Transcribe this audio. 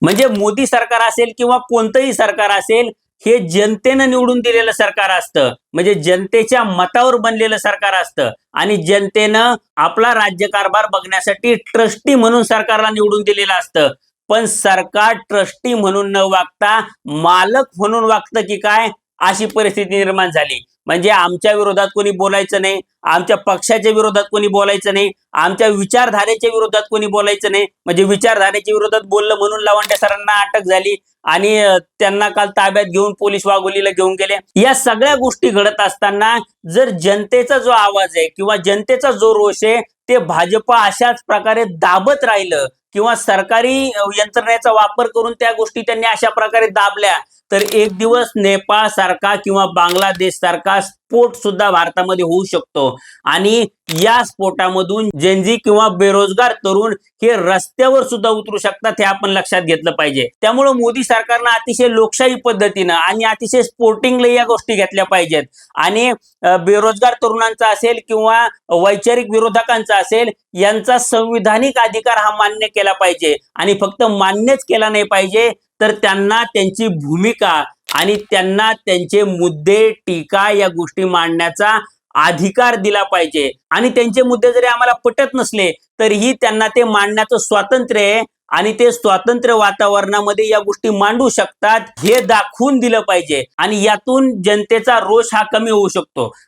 म्हणजे मोदी सरकार असेल किंवा कोणतंही सरकार असेल, हे जनतेनं निवडून दिलेलं सरकार असतं. म्हणजे जनतेच्या मतावर बनलेलं सरकार असतं आणि जनतेनं आपला राज्यकारभार बघण्यासाठी ट्रस्टी म्हणून सरकारला निवडून दिलेलं असतं. पण सरकार ट्रस्टी म्हणून न वागता मालक म्हणून वागतं की काय, अशी परिस्थिती निर्माण झाली. म्हणजे आमच्या विरोधात कोणी बोलायचं नाही, आमच्या पक्षाच्या विरोधात कोणी बोलायचं नाही, आमच्या विचारधारेच्या विरोधात कोणी बोलायचं नाही. म्हणजे विचारधारेच्या विरोधात बोललं म्हणून लवंडे सरांना अटक झाली आणि त्यांना काल ताब्यात घेऊन पोलीस वाघोलीला घेऊन गेले. या सगळ्या गोष्टी घडत असताना जर जनतेचा जो आवाज आहे किंवा जनतेचा जो रोष आहे ते भाजप अशाच प्रकारे दाबत राहिलं किंवा सरकारी यंत्रणेचा वापर करून त्या गोष्टी त्यांनी अशा प्रकारे दाबल्या, तर एक दिवस नेपाळ सारखा किंवा बांगलादेश सारखा स्फोट सुद्धा भारतामध्ये होऊ शकतो आणि या स्फोटामधून जेनजी किंवा बेरोजगार तरुण हे रस्त्यावर सुद्धा उतरू शकतात, हे आपण लक्षात घेतलं पाहिजे. त्यामुळे मोदी सरकारनं अतिशय लोकशाही पद्धतीनं आणि अतिशय स्पोर्टिंगली या गोष्टी घेतल्या पाहिजेत आणि बेरोजगार तरुणांचा असेल किंवा वैचारिक विरोधकांचा असेल, यांचा संविधानिक अधिकार हा मान्य केला पाहिजे आणि फक्त मान्यच केला नाही पाहिजे, तर त्यांना त्यांची भूमिका आणि त्यांना त्यांचे मुद्दे, टीका या गोष्टी मांडण्याचा अधिकार दिला पाहिजे. आणि त्यांचे मुद्दे जरी आम्हाला पटत नसले तरीही त्यांना ते मांडण्याचं स्वातंत्र्य आहे आणि ते स्वातंत्र्य वातावरणामध्ये या गोष्टी मांडू शकतात हे दाखवून दिलं पाहिजे आणि यातून जनतेचा रोष हा कमी होऊ शकतो.